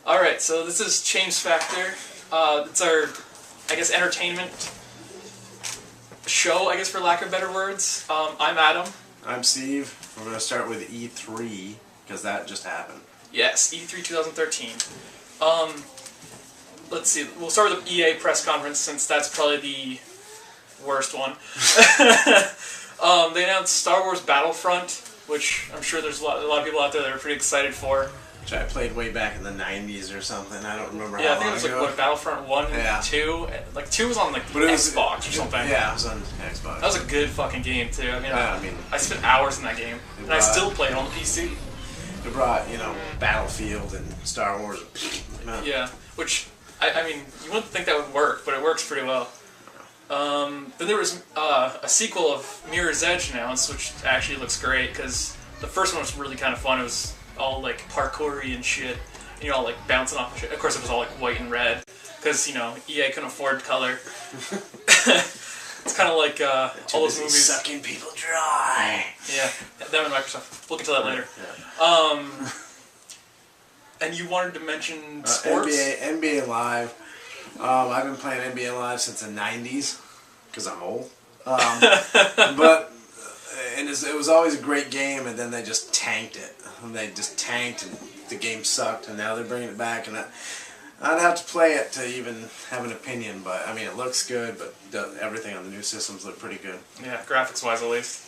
Alright, so this is Chambs Factor. It's our, I guess, entertainment show, I guess, for lack of better words. I'm Adam. I'm Steve. We're going to start with E3, because that just happened. Yes, E3 2013. Let's see, we'll start with the EA press conference, since that's probably the worst one. They announced Star Wars Battlefront, which I'm sure there's a lot of people out there that are pretty excited for. Which I played way back in the 90s or something. I don't remember Yeah, how long I think it was like, what, Battlefront 1 and 2? Like, 2 was on, like, the Xbox or something. Yeah, it was on Xbox. That was a good fucking game, too. I mean, I spent hours in that game, and I brought, still play it on the PC. It brought, Battlefield and Star Wars. Yeah, which, I mean, you wouldn't think that would work, but it works pretty well. Then there was a sequel of Mirror's Edge announced, which actually looks great, because the first one was really kind of fun. It was all, like, parkour-y and shit, and you're all, like, bouncing off of shit. Of course, it was all, like, white and red, because, EA couldn't afford color. It's kind of like all those movies. Sucking people dry. Yeah, them and Microsoft. We'll get to that later. Yeah. And you wanted to mention sports? NBA Live. I've been playing NBA Live since the 90s, because I'm old. But it was always a great game, and then they just tanked it. And they just tanked, and the game sucked, and now they're bringing it back. And I'd have to play it to even have an opinion, but I mean, it looks good, but everything on the new systems look pretty good. Yeah, graphics-wise at least.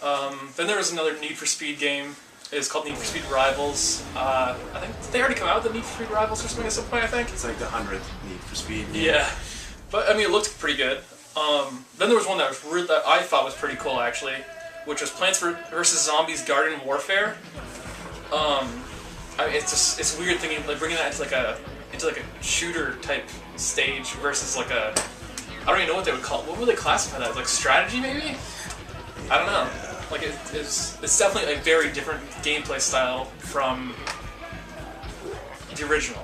Yeah. Then there was another Need for Speed game. It's called Need for Speed Rivals. I think they already come out with the Need for Speed Rivals or something at some point, I think. It's like the 100th Need for Speed. Yeah, but I mean, it looked pretty good. Then there was one that I thought was pretty cool, actually, which was Plants vs. Zombies Garden Warfare. It's weird thinking, like, bringing that into like a shooter type stage versus like a, I don't even know what they would call it. What would they classify that as? Like strategy, maybe? I don't know. Like it's definitely a very different gameplay style from the original.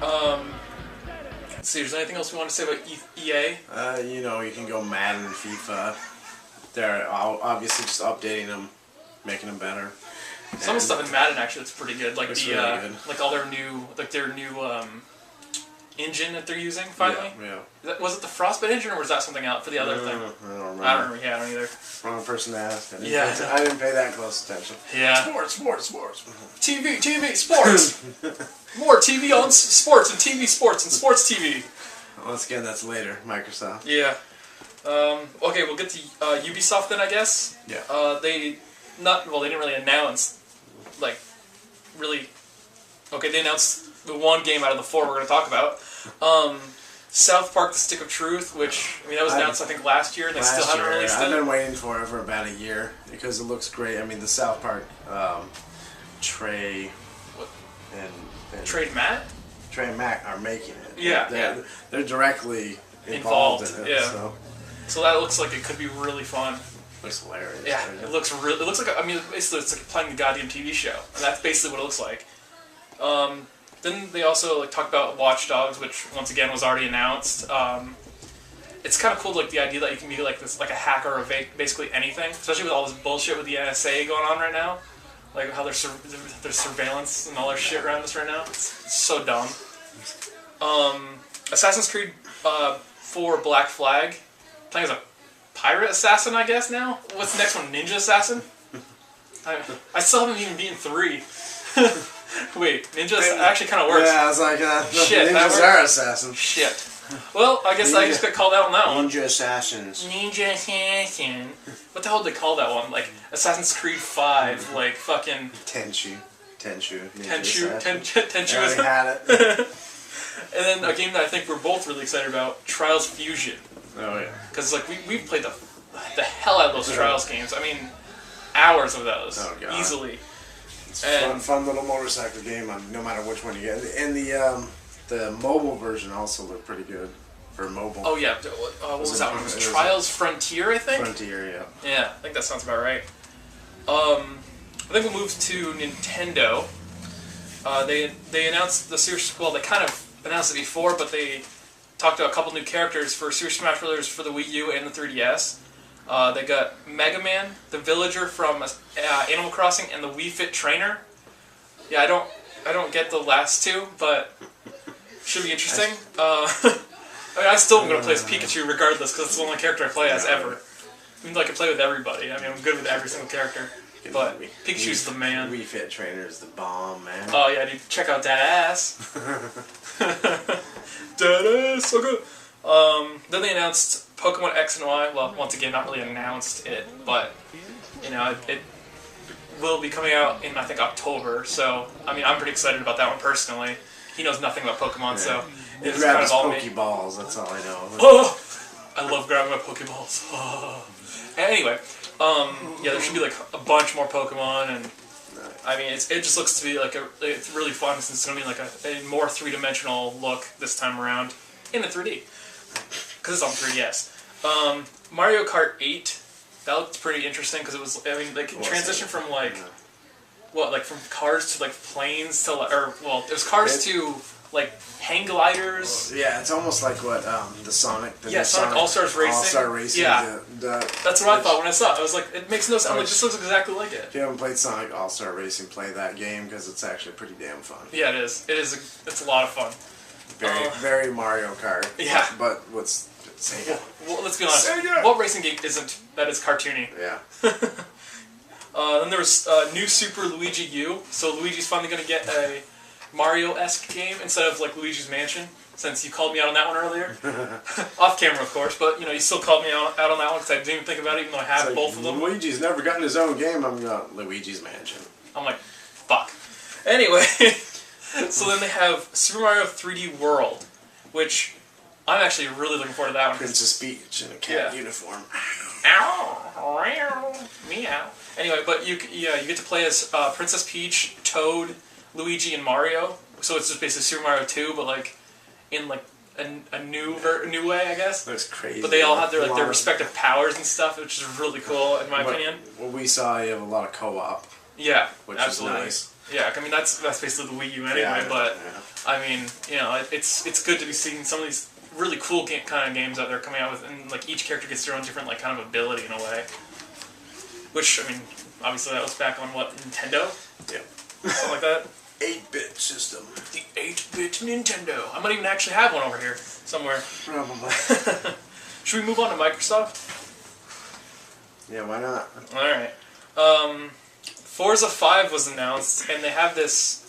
Let's see. Is there anything else we want to say about EA? You can go Madden and FIFA. They're obviously just updating them, making them better. Some of the stuff in Madden actually looks pretty good, like really good. Like all their new engine that they're using finally. Yeah. Was it the Frostbite engine or was that something out for the other thing? I don't remember. I don't remember. Yeah, I don't either. Wrong person to ask. I didn't pay that close attention. Yeah. Sports. TV, sports. More TV on sports and TV sports and sports TV. Once again, that's later. Microsoft. Yeah. Okay, we'll get to Ubisoft then, I guess. Yeah. They didn't really announce, like, really. Okay, they announced the one game out of the 4 we're going to talk about. South Park: The Stick of Truth, which, I mean, that was announced, I think, last year, and they still haven't released it. I've been waiting for it for about a year, because it looks great. I mean, the South Park, Trey and Matt are making it. Yeah, They're directly involved in it. Yeah. So that looks like it could be really fun. Looks hilarious. Yeah, it looks like basically it's like playing the goddamn TV show, and that's basically what it looks like. Then they also talked about Watch Dogs, which once again was already announced. It's kind of cool, like the idea that you can be like this, like a hacker of basically anything, especially with all this bullshit with the NSA going on right now, like how there's surveillance and all their shit around us right now. It's so dumb. Assassin's Creed 4 Black Flag, playing as a pirate assassin, I guess now. What's the next one? Ninja assassin? I still haven't even beaten 3. Wait, ninja actually kind of works. Yeah, I was like, shit, ninjas are assassins. Shit. Well, I guess I just got called out on that one. Ninja assassins. Ninja assassin. What the hell did they call that one? Like Assassin's Creed 5, like fucking Tenchu. Tenchu I already had it. And then a game that I think we're both really excited about, Trials Fusion. Oh yeah. Because like we've played the hell out of those Trials games. I mean, hours of those. Oh god. Easily. It's a fun little motorcycle game, no matter which one you get. And the mobile version also looked pretty good for mobile. Oh yeah, what was that one? It was Trials Frontier, I think? Frontier, yeah. Yeah, I think that sounds about right. I think we'll move to Nintendo. They announced the Super... Well, they kind of announced it before, but they talked about a couple new characters for Super Smash Bros. For the Wii U and the 3DS. They got Mega Man, the villager from Animal Crossing, and the Wii Fit Trainer. Yeah, I don't I don't get the last two, but should be interesting. I still am going to play as Pikachu regardless, because it's the only character I play as ever. Even though I can play with everybody. I mean, I'm good with every single character. But Pikachu's the man. Wii Fit Trainer is the bomb, man. Oh yeah, dude, check out that ass. That ass, so good. Then they announced Pokemon X and Y. Well, once again, not really announced it, but you know, it will be coming out in I think October. So I mean, I'm pretty excited about that one personally. He knows nothing about Pokemon, so it's grab kind his of all me. Pokeballs. That's all I know. Oh, I love grabbing my Pokeballs. Oh. Anyway, yeah, there should be like a bunch more Pokemon, and I mean, it just looks to be like it's really fun since it's gonna be like a more three-dimensional look this time around in the 3D because it's on 3DS. Mario Kart 8, that looked pretty interesting because it was, I mean, like transition from like like from cars to like planes to like, or well, it was cars to like hang gliders. Yeah, it's almost like what the Sonic. Sonic All-Stars Racing. All-Star Racing. Yeah, that's what I thought when I saw it. I was like, it makes no sense. Like, this looks exactly like it. If you haven't played Sonic All-Star Racing, play that game because it's actually pretty damn fun. Yeah, it is. It's a lot of fun. Very Mario Kart. Yeah. But what's Sega? Well, let's be honest. Sega! What racing game isn't that is cartoony? Yeah. Then there was new Super Luigi U. So Luigi's finally going to get a Mario-esque game instead of like Luigi's Mansion, since you called me out on that one earlier. Off camera, of course, but you know, you still called me out on that one because I didn't even think about it, even though I have both of them. Luigi's never gotten his own game. I'm not Luigi's Mansion. I'm like, fuck. Anyway, so then they have Super Mario 3D World, which I'm actually really looking forward to that one. Princess Peach in a cat uniform. Ow! Meow. Anyway, but you get to play as Princess Peach, Toad, Luigi, and Mario. So it's just basically Super Mario 2, but like in like a new way, I guess. That's crazy. But they all have their respective powers and stuff, which is really cool in my opinion. What we saw, you have a lot of co-op. Yeah, which absolutely. is nice. Yeah, I mean that's basically the Wii U anyway. But I mean, you know, it's good to be seeing some of these really cool kind of games that they're coming out with, and like each character gets their own different like kind of ability in a way. Which I mean, obviously that was back on what, Nintendo? Yeah, something like that. 8-bit system. The 8-bit Nintendo. I might even actually have one over here somewhere. Probably. Should we move on to Microsoft? Yeah, why not? Alright. Forza 5 was announced, and they have this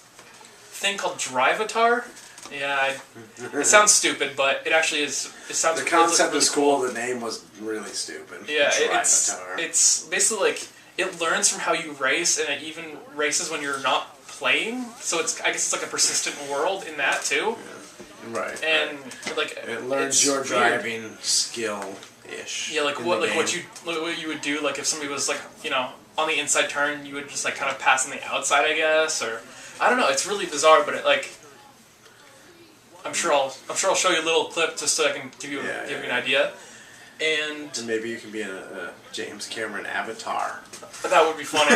thing called Drivatar. Yeah, it sounds stupid, but it actually is. It sounds. The concept really is cool. The name was really stupid. Yeah, it's basically like it learns from how you race, and it even races when you're not playing. So I guess it's like a persistent world in that too. Yeah. Right. And like it learns your driving skill-ish. Yeah, like what you would do, like if somebody was like, you know, on the inside turn, you would just like kind of pass on the outside, I guess, or I don't know. It's really bizarre, but it like. I'm sure I'll show you a little clip just so I can give you an idea. And maybe you can be in a James Cameron avatar. That would be funny.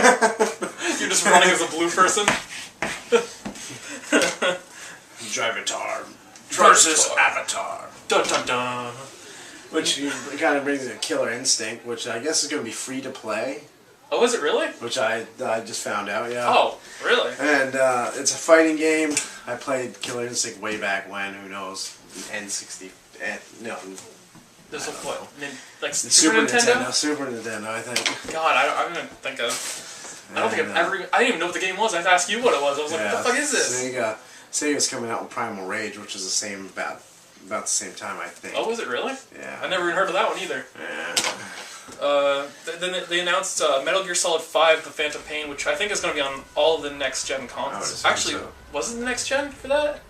You're just running as a blue person. Drivatar versus Avatar. Dun dun dun. Which kind of brings a Killer Instinct, which I guess is going to be free to play. Oh, is it really? Which I just found out, yeah. Oh, really? And it's a fighting game. I played Killer Instinct way back when, who knows, N60, no. This was what? Like Super Nintendo? Super Nintendo, I think. God, I don't think I've ever, I didn't even know what the game was. I had to ask you what it was. I was like, what the fuck is this? Sega's coming out with Primal Rage, which is the same, about the same time, I think. Oh, was it really? Yeah. I never even heard of that one either. Yeah. Then they announced Metal Gear Solid 5: The Phantom Pain, which I think is going to be on all of the next-gen consoles. Actually, was it the next-gen for that?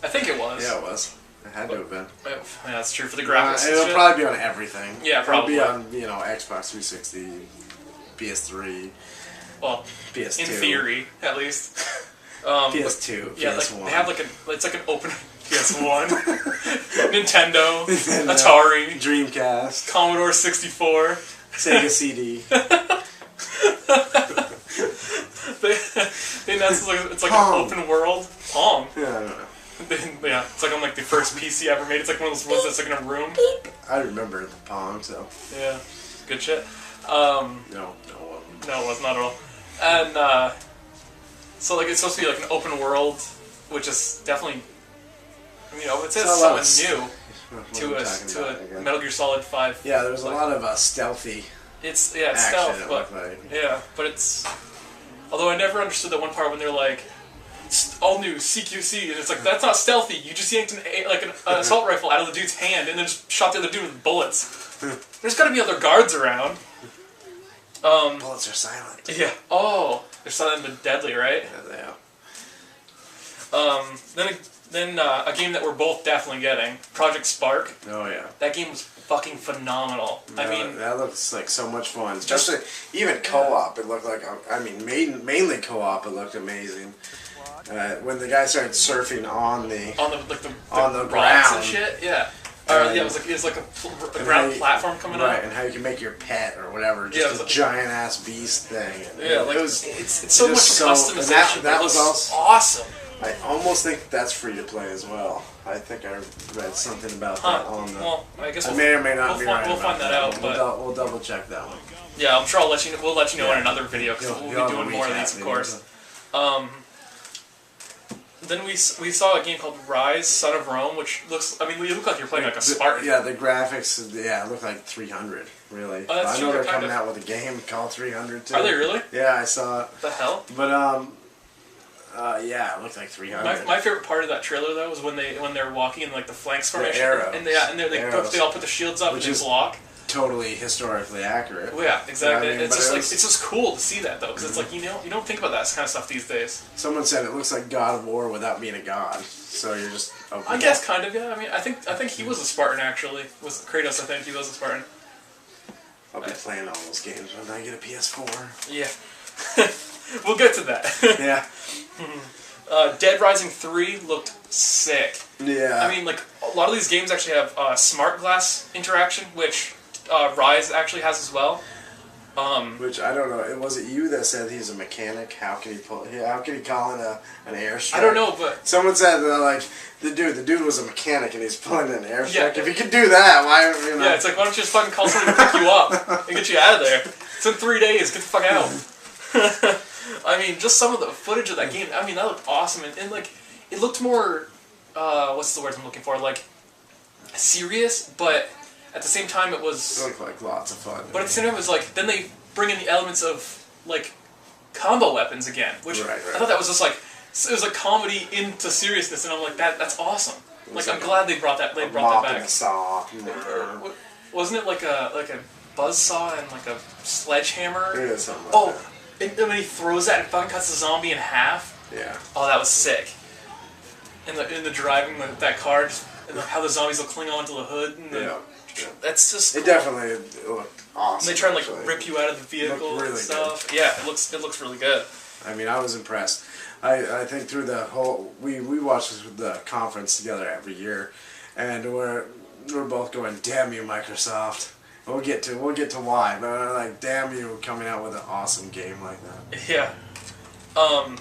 I think it was. Yeah, it was. It had to have been. Yeah, that's true for the graphics. It'll probably be on everything. Yeah, probably. It'll be on, Xbox 360, PS3, well, PS2. In theory, at least. PS2, yeah, PS1. They have it's like an open PS1, Nintendo, Atari, Dreamcast, Commodore 64, Sega CD. they announced it's like an open world Pong. Yeah, I don't know. Yeah, it's like on like the first PC ever made. It's like one of those ones that's like in a room. I remember the Pong, so. Yeah, good shit. No, it wasn't. No, it was not at all. And So like it's supposed to be like an open world, which is definitely, I mean, it says something new to a Metal Gear Solid 5. Yeah, there's a lot of stealthy. It's stealth, but like. but it's. Although I never understood that one part when they're like, all new CQC, and it's like that's not stealthy. You just yanked an assault rifle out of the dude's hand and then just shot the other dude with bullets. There's got to be other guards around. Bullets are silent. Yeah. Oh, they're silent but deadly, right? Yeah, they are. Then a game that we're both definitely getting, Project Spark. Oh yeah. That game was fucking phenomenal. No, I mean, that looks like so much fun. Especially even co-op, it looked like. I mean, mainly co-op, it looked amazing. When the guy started surfing on the rocks ground and shit, yeah. It was like a ground platform coming up. Right, and how you can make your pet or whatever, just a giant ass beast thing. Yeah, like it's so much customization. That was also awesome. I almost think that's free to play as well. I think I read something about that on the. Well, I guess I may or may not be right. We'll find that out, but we'll double check that one. Yeah, I'm sure we'll let you know in another video because we'll be doing more of these, of course. Then we saw a game called Rise, Son of Rome, which looks. I mean, you look like you're playing like a Spartan. Yeah, the graphics. Yeah, it looked like 300. Really. I know they're coming out with a game called 300 too. Are they really? Yeah, I saw it. What the hell? But yeah, it looked like 300. My favorite part of that trailer though was when they're walking in like the flanks formation, the arrows. They all put the shields up and they block. Totally historically accurate. Well, yeah, exactly. You know what I mean? It's just cool to see that though, because it's like you don't think about that kind of stuff these days. Someone said it looks like God of War without being a god. So you're just. Okay. I guess kind of, yeah. I mean, I think he was a Spartan actually. Was Kratos? I think he was a Spartan. I'll be playing all those games when I get a PS4. Yeah, we'll get to that. Yeah. Dead Rising 3 looked sick. Yeah. I mean, like a lot of these games actually have smart glass interaction, which Rise actually has as well. Which I don't know. Was it you that said he's a mechanic? How can he call in an airstrike? I don't know, but someone said like the dude was a mechanic and he's pulling an airstrike. Yeah. If he could do that, why? You know? Yeah, it's like why don't you just fucking call someone to pick you up and get you out of there? It's in 3 days. Get the fuck out. I mean, just some of the footage of that game. I mean, that looked awesome, and like it looked more. What's the word I'm looking for? Like serious, but at the same time it was. It looked like lots of fun. But at the same time, it was like then they bring in the elements of like combo weapons again, which right. I thought that was just like it was like comedy into seriousness, and I'm like that's awesome. Like I'm glad they brought that. They brought that back. And a saw. Wasn't it like a buzzsaw and like a sledgehammer? It is something like that. And when he throws that and fucking cuts the zombie in half. Yeah. Oh, that was sick. And the driving that car, and how the zombies will cling onto the hood. And that's just. It definitely looked awesome. And they try and like rip you out of the vehicle really and stuff. Good. Yeah, it looks really good. I mean, I was impressed. I think through the whole we watch the conference together every year, and we're both going, "Damn you, Microsoft." We'll get to why, but like, damn you coming out with an awesome game like that. Yeah.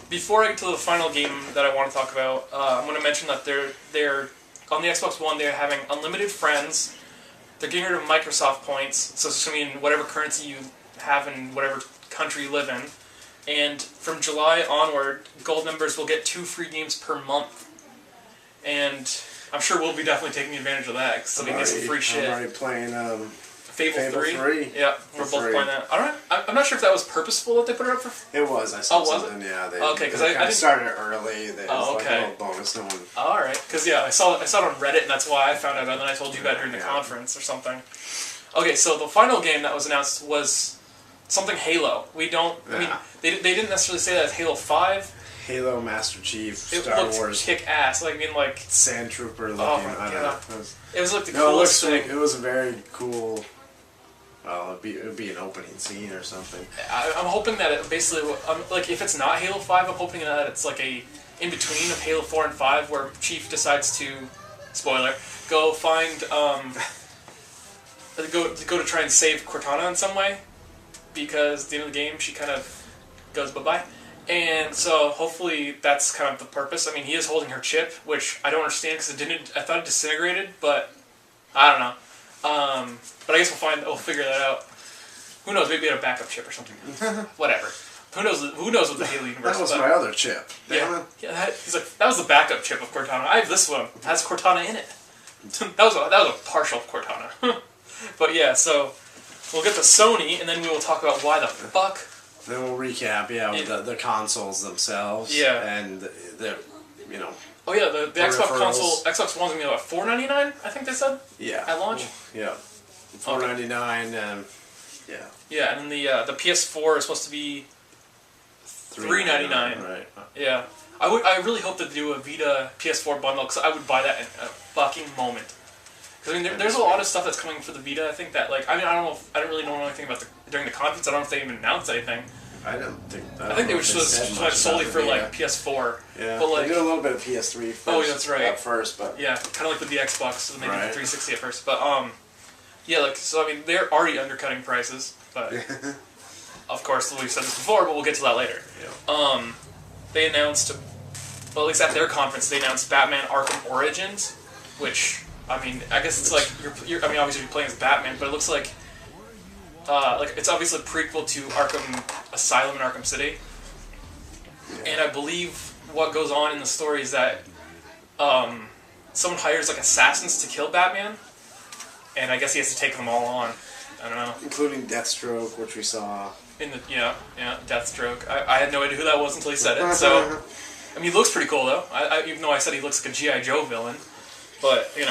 Before I get to the final game that I want to talk about, I'm going to mention that they're on the Xbox One. They're having unlimited friends. They're getting rid of Microsoft points, so it's going to mean whatever currency you have in whatever country you live in. And from July onward, Gold members will get 2 free games per month. And I'm sure we'll be definitely taking advantage of that because we can get some free shit. I'm already playing. Fable 3? Yeah, we're both playing that. I'm not sure if that was purposeful that they put it up for... It was. I saw something. It? Yeah, okay, because I started early. They okay. Like a little bonus. No one... Alright, because yeah, I saw it on Reddit, and that's why I found out about it, and then I told you about it during the conference or something. Okay, so the final game that was announced was something Halo. We don't... I mean, they didn't necessarily say that it's Halo 5. Halo Master Chief, Star Wars. It looked kick-ass. Like, I mean, like... Sand Trooper looking. Oh, my God. It was like the coolest thing. It was a very cool... Well, it'd be an opening scene or something. I'm hoping that it basically, like, if it's not Halo 5, I'm hoping that it's like a in-between of Halo 4 and 5 where Chief decides to, spoiler, go find, go to try and save Cortana in some way, because at the end of the game she kind of goes bye-bye. And so hopefully that's kind of the purpose. I mean, he is holding her chip, which I don't understand because I thought it disintegrated, but I don't know. But I guess we'll figure that out. Who knows? Maybe a backup chip or something. Whatever. Who knows? Who knows what the Halo universe? That was my other chip. Damn Yeah, it. yeah. He's like, that was the backup chip of Cortana. I have this one. It has Cortana in it. that was a partial Cortana. But yeah, so we'll get to Sony, and then we will talk about why the fuck. Then we'll recap, with the consoles themselves. Yeah. And the Oh yeah, the Xbox peripherals. console, Xbox One's gonna be about $4.99, I think they said. Yeah. At launch. Yeah. $4.99 and yeah. Yeah, and then the PS4 is supposed to be $3.99. Right. Yeah. I really hope that they do a Vita PS4 bundle, because I would buy that in a fucking moment. Because I mean, there's a lot of stuff that's coming for the Vita. I think that I don't know. I don't really know anything about during the conference. I don't know if they even announced anything. I think they would just solely for PS4. Yeah. But they did a little bit of PS3 first. Oh, that's right. At first, but yeah, kind of like with the Xbox, so maybe the 360 at first. But yeah, so I mean, they're already undercutting prices, but of course we've said this before, but we'll get to that later. Yeah. They announced, well, at least at their conference, they announced Batman Arkham Origins, which I mean, I guess it's like you're I mean, obviously you're playing as Batman, but it looks like it's obviously a prequel to Arkham Asylum in Arkham City. Yeah. And I believe what goes on in the story is that someone hires assassins to kill Batman, and I guess he has to take them all on. I don't know. Including Deathstroke, which we saw. In the Deathstroke. I had no idea who that was until he said it. So, I mean, he looks pretty cool though. Even though I said he looks like a G.I. Joe villain, but Then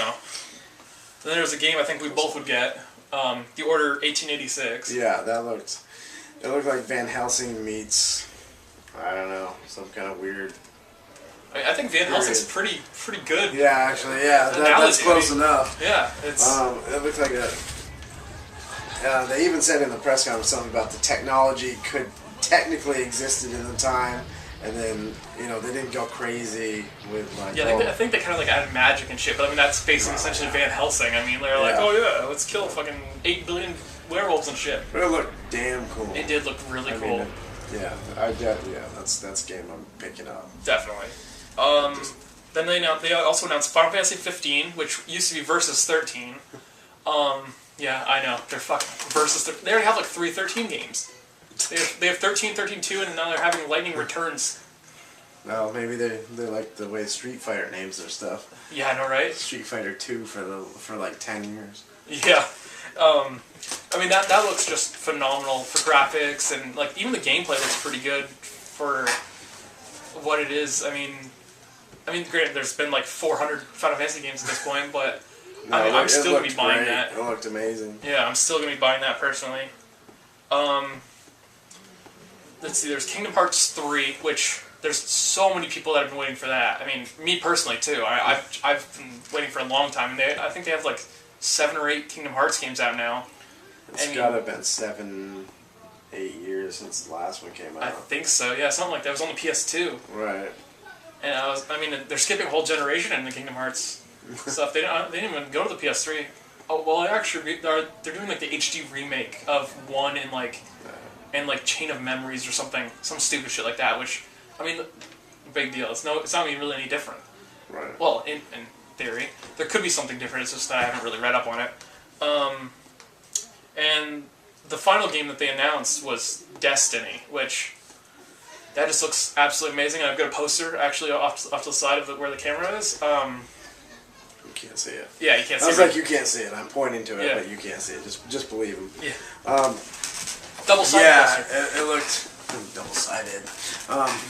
there's a game I think we both would get. The Order 1886. Yeah, it looked like Van Helsing meets, I don't know, some kind of weird. I think Van Helsing's pretty good. Yeah, actually, yeah, that's close enough. Yeah, it's. It looked like they even said in the press conference something about the technology could technically existed in the time. And then, they didn't go crazy with I think they kind of added magic and shit, but I mean, that's basically essentially Van Helsing. I mean, they're like, oh yeah, let's kill fucking 8 billion werewolves and shit. But it looked damn cool. It did look really cool. Mean, that's a game I'm picking up. Definitely. Then they also announced Final Fantasy 15, which used to be Versus 13. Yeah, I know. They're fucking Versus. They already have 3 13 games. They have 13, 13-2, and now they're having Lightning Returns. Well, maybe they like the way Street Fighter names their stuff. Yeah, I know, right? Street Fighter 2 for 10 years. Yeah. I mean, that looks just phenomenal for graphics, and even the gameplay looks pretty good for what it is. I mean, granted, there's been 400 Final Fantasy games at this point, but I'm still gonna be buying that. It looked amazing. Yeah, I'm still gonna be buying that personally. Let's see, there's Kingdom Hearts 3, which there's so many people that have been waiting for that. I mean, me personally too. I've been waiting for a long time, and I think they have 7 or 8 Kingdom Hearts games out now. It's gotta have been 7, 8 years since the last one came out. I think so. Yeah, something like that. It was on the PS2. Right. And they're skipping a whole generation in the Kingdom Hearts stuff. They didn't even go to the PS3. Oh well, actually, they're doing the HD remake of 1 and Chain of Memories or something, some stupid shit like that. Which, I mean, big deal. It's not even really any different. Right. Well, in theory, there could be something different. It's just that I haven't really read up on it. And the final game that they announced was Destiny, which that just looks absolutely amazing. And I've got a poster actually off to the side of where the camera is. You can't see it. Yeah, you can't see it. I was like, you can't see it. I'm pointing to it, but you can't see it. Just believe him. Yeah. Double-sided poster. It looked double-sided.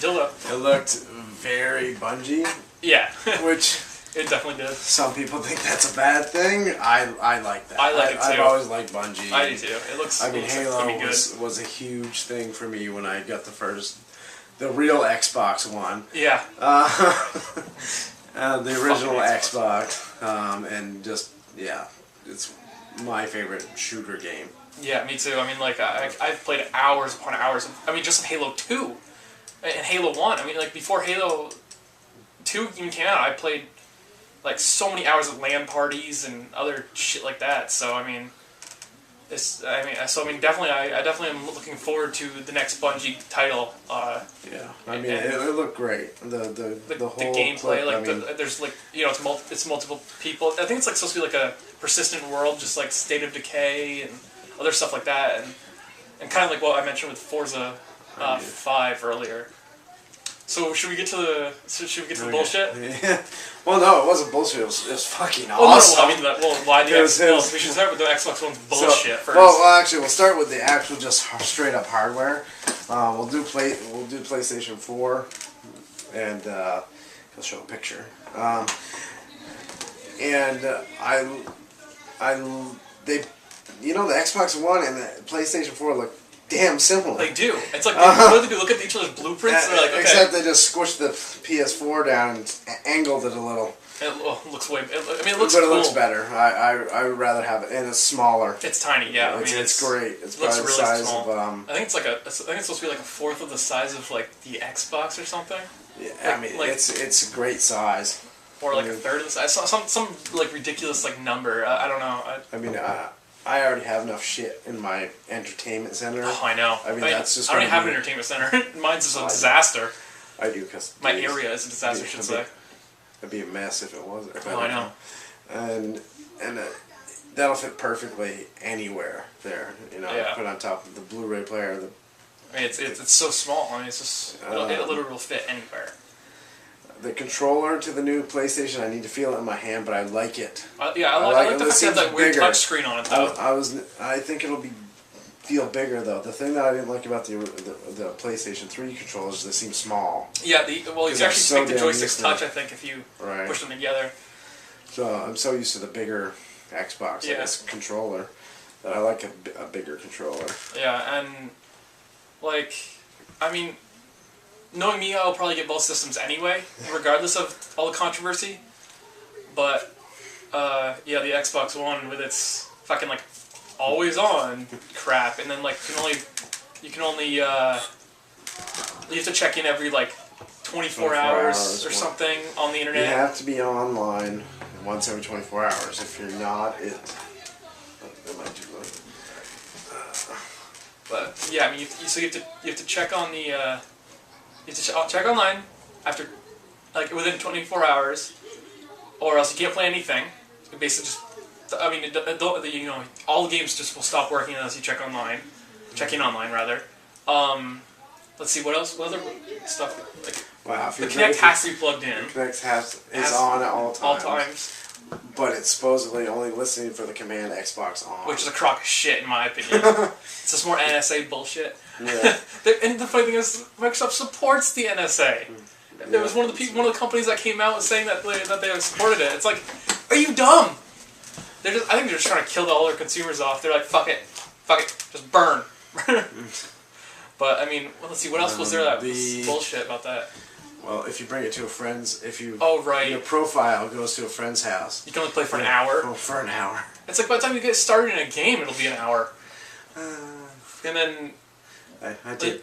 Dildo. It looked very Bungie. Yeah. Which it definitely did. Some people think that's a bad thing. I like that. I like it too. I've always liked Bungie. I do too. It looks. Halo was a huge thing for me when I got the real Xbox One. Yeah. The original Xbox, and just it's my favorite shooter game. Yeah, me too. I mean, I've played hours upon hours. Just in Halo 2 and Halo 1. Before Halo 2 even came out, I played so many hours of LAN parties and other shit like that. So definitely, I definitely am looking forward to the next Bungie title. It looked great. The whole gameplay, there's it's multiple people. I think it's supposed to be a persistent world, just State of Decay and other stuff like that, and kind of what I mentioned with Forza 5 earlier. So should we get to the bullshit? Yeah. Well, no, it wasn't bullshit. It was fucking Well, awesome. No, I mean, why the Xbox? We should start with the Xbox One's bullshit first. Well, actually, we'll start with the actual, just straight up hardware. We'll do PlayStation 4, and I'll show a picture. The Xbox One and the PlayStation 4 look damn similar. They do. It's like they look at each other's blueprints. They're like, okay. Except they just squished the PS4 down and angled it a little. It looks way. It looks. But it cool. looks better. I would rather have it, and it's smaller. It's tiny, yeah. It's great. It's probably really the size small. of. I think it's supposed to be like a fourth of the size of like the Xbox or something. Yeah, it's a great size. Or like a third of the size. Some like ridiculous like number. I don't know. I already have enough shit in my entertainment center. Oh, I know. That's just. I don't even have an entertainment center. Mine's just a disaster. I do, because my area is a disaster. I should say. It'd be a mess if it wasn't. I know. And that'll fit perfectly anywhere there. Yeah. Put on top of the Blu-ray player. It's so small. It's just it literally will fit anywhere. The controller to the new PlayStation, I need to feel it in my hand, but I like it. I like the fact that that weird touch screen on it, though. I think it'll feel bigger, though. The thing that I didn't like about the PlayStation 3 controllers, they seem small. Yeah, you can actually make the joysticks touch, I think, if you push them together. So I'm so used to the bigger Xbox controller that I like a bigger controller. Yeah, and knowing me, I'll probably get both systems anyway, regardless of all the controversy. But the Xbox One with its fucking always on crap, and then you have to check in every 24 hours or something on the internet. You have to be online once every 24 hours. If you're not, it might do that. But yeah, you have to check on the. You have to check online after, within 24 hours, or else you can't play anything. It basically all the games just will stop working unless you check online. Check in online, rather. Let's see, what else? What other stuff? Wow, the Kinect has to be plugged in. The Kinect is on at all times. All times. But it's supposedly only listening for the command Xbox on. Which is a crock of shit, in my opinion. It's just more NSA bullshit. Yeah. And the funny thing is, Microsoft supports the NSA. There was one of the companies that came out saying that they supported it. It's like, are you dumb? I think they're just trying to kill all their consumers off. They're like, fuck it, just burn. But let's see, what else was there that was bullshit about that? Well, if you bring it to a friend's, your profile goes to a friend's house. You can only play for an hour? Oh, for an hour. It's like by the time you get started in a game, it'll be an hour. And then... I take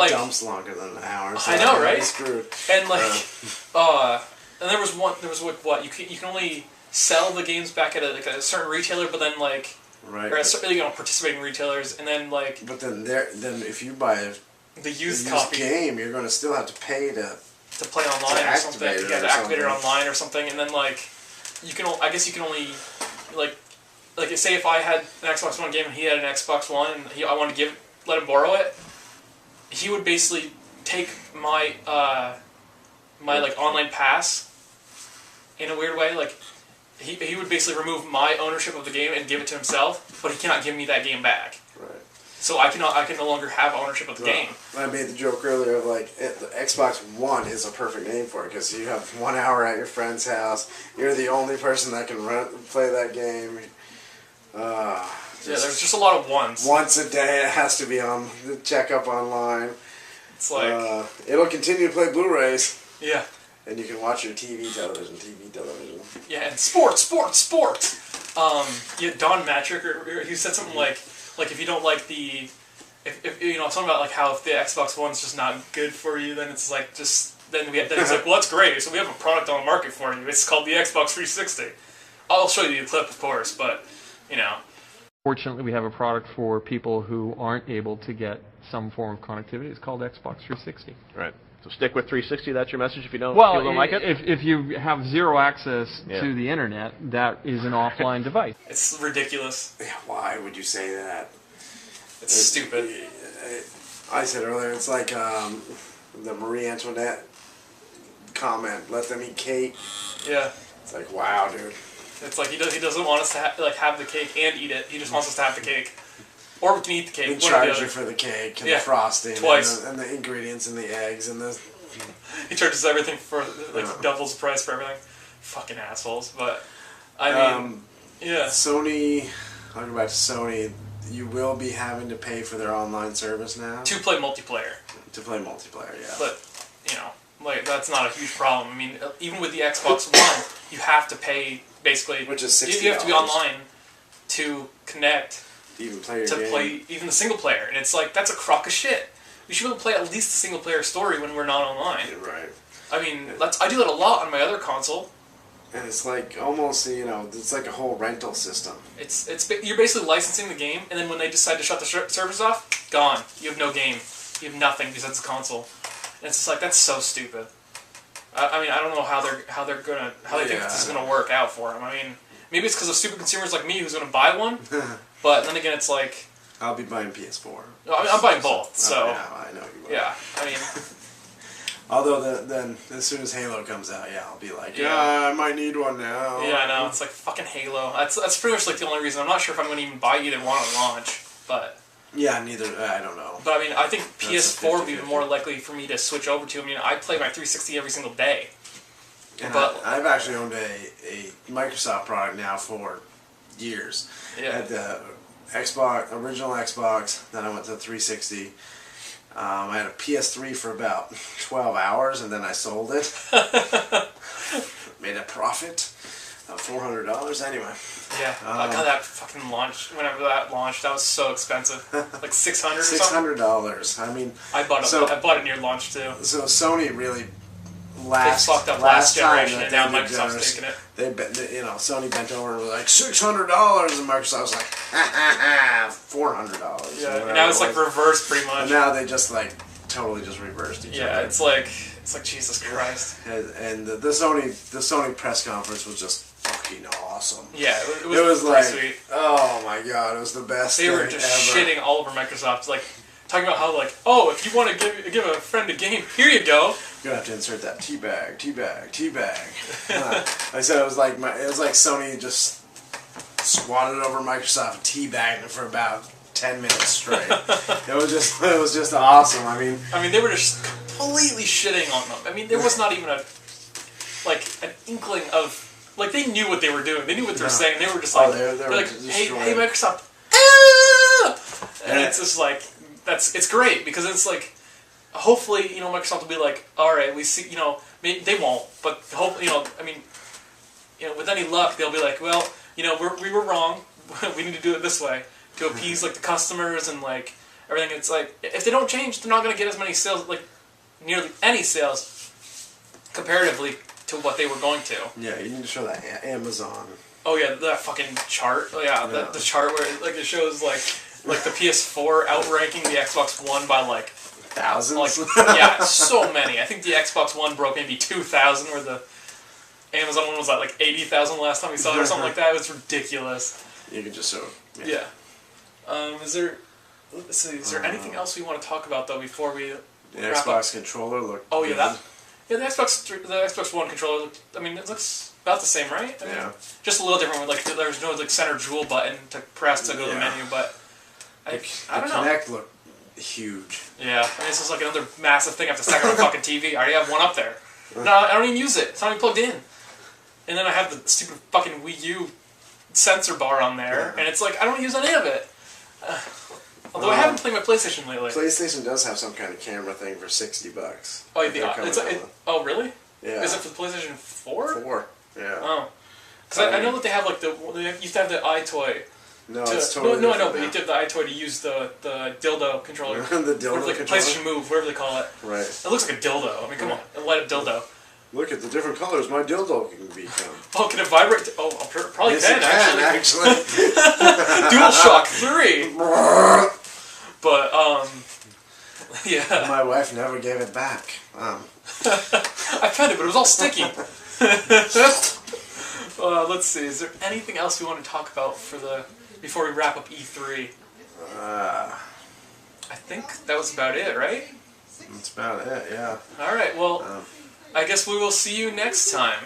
dumps longer than an hour. So I know, right? Screwed. And and there was what you can only sell the games back at a certain retailer, but then right, or at participating retailers, and then But then if you buy the used copy game, you're going to still have to pay to play online or something. You have to activate it online or something, and then you can. I guess you can only say if I had an Xbox One game and he had an Xbox One and I wanted to let him borrow it, he would basically take my online pass in a weird way. He would basically remove my ownership of the game and give it to himself, but he cannot give me that game back. Right. So I can no longer have ownership of the game. I made the joke earlier of the Xbox One is a perfect name for it because you have 1 hour at your friend's house. You're the only person that can play that game. There's just a lot of ones. Once a day, it has to be on the checkup online. It's like it'll continue to play Blu-rays. Yeah. And you can watch your TV television. Yeah, and sport. Don Matrick, he said something like if you don't like something about how if the Xbox One's just not good for you, then it's then it's like, well, that's great. So we have a product on the market for you. It's called the Xbox 360. I'll show you the clip, of course, but Fortunately, we have a product for people who aren't able to get some form of connectivity. It's called Xbox 360. Right. So stick with 360. That's your message if you don't like it? If you have zero access to the internet, that is an offline device. It's ridiculous. Yeah, why would you say that? It's stupid. I said earlier, it's like the Marie Antoinette comment, let them eat cake. Yeah. It's like, wow, dude. It's like he doesn't want us to have the cake and eat it. He just wants us to have the cake. Or we can eat the cake. And charge you for the cake and the frosting. Twice. And the ingredients and the eggs and the... He charges everything for, like, doubles the price for everything. Fucking assholes. But, I mean, yeah. Sony, I'll go back to Sony. You will be having to pay for their online service now. To play multiplayer. To play multiplayer, yeah. But, you know, like, that's not a huge problem. I mean, even with the Xbox One, you have to pay, basically... Which is $60. You have to be online to connect... To even play your to game. play even the single player. And it's like, that's a crock of shit. We should be able to play at least the single player story when we're not online. Yeah, right. I mean, I do that a lot on my other console. And it's like almost, you know, it's like a whole rental system. You're basically licensing the game, and then when they decide to shut the servers off, gone. You have no game. You have nothing besides the console. And it's just like, that's so stupid. I mean, I don't know how they think this is gonna work out for them. I mean, maybe it's because of stupid consumers like me who's gonna buy one. But then again, it's like... I'll be buying PS4. I mean, I'm buying both, so... yeah, I know you will. Yeah, I mean... Although, then, as soon as Halo comes out, yeah, I'll be like, I might need one now. Yeah, I know. It's like fucking Halo. That's pretty much like the only reason. I'm not sure if I'm going to even buy either one on launch, but... Yeah, neither... I don't know. But, I mean, I think PS4 would be more likely for me to switch over to. I mean, I play my 360 every single day. And but I've actually owned a Microsoft product now for years. Yeah. I had the original Xbox, then I went to 360. I had a PS3 for about 12 hours, and then I sold it. Made a profit of $400 anyway. Yeah, I got that fucking launch. Whenever that launched, that was so expensive. Like $600 or something? $600. I mean... I bought it near launch, too. So Sony really... They fucked up last generation, and now Microsoft's taking it. Sony bent over and was like, $600, and Microsoft was like, $400. Yeah, and now it's like reversed pretty much. And now they just like totally just reversed each other. Yeah, it's like Jesus Christ. And the Sony press conference was just fucking awesome. Yeah, it was like, sweet. Oh my god, it was the best. They were just shitting all over Microsoft, like talking about how like, oh, if you want to give a friend a game, here you go. You're gonna have to insert that teabag. I said it was like Sony just squatted over Microsoft and teabagged it for about 10 minutes straight. it was just awesome. I mean, they were just completely shitting on them. I mean, there was not even an inkling of like they knew what they were doing. They knew what they were saying. They were just like, they're like, hey Microsoft, and it's just like it's great because it's like. Hopefully, Microsoft will be like, all right, we see, maybe they won't, but hopefully, I mean, with any luck, they'll be like, well, we were wrong. We need to do it this way to appease like the customers and like everything. It's like if they don't change, they're not going to get as many sales, like nearly any sales, comparatively to what they were going to. Yeah, you need to show that Amazon. Oh yeah, that fucking chart. Oh yeah, the chart where like it shows like the PS4 outranking the Xbox One by like. Thousands? Yeah, so many. I think the Xbox One broke maybe 2,000, where the Amazon one was at like 80,000 last time we saw it, or something like that. It was ridiculous. You can just show. Yeah. Is there anything else we want to talk about though before we wrap Xbox up? Controller looked. Oh yeah, the Xbox One controller looked. I mean, it looks about the same, right? I mean, just a little different. With, like there's no like center jewel button to press to go to the menu, but I don't know. Kinect looked huge. Yeah, I mean, this is like another massive thing I have to stack on my fucking TV. I already have one up there. No, I don't even use it. It's not even plugged in. And then I have the stupid fucking Wii U sensor bar on there, and it's like, I don't use any of it. Although I haven't played my PlayStation lately. PlayStation does have some kind of camera thing for $60. Oh, oh really? Yeah. Is it for the PlayStation 4? 4, yeah. Oh. Because I know that they have like you used to have the iToy. No, it's totally No, I know, but you did the iToy to use the dildo controller. The dildo like controller? PlayStation Move, whatever they call it. Right. It looks like a dildo. I mean, come on, a light up dildo. Look at the different colors my dildo can become. Oh, can it vibrate? Oh, probably yes, can, actually. DualShock 3. But, yeah. My wife never gave it back. I found it, but it was all sticky. Let's see, is there anything else we want to talk about before we wrap up E3? I think that was about it, right? That's about it, yeah. Alright, well, I guess we will see you next time.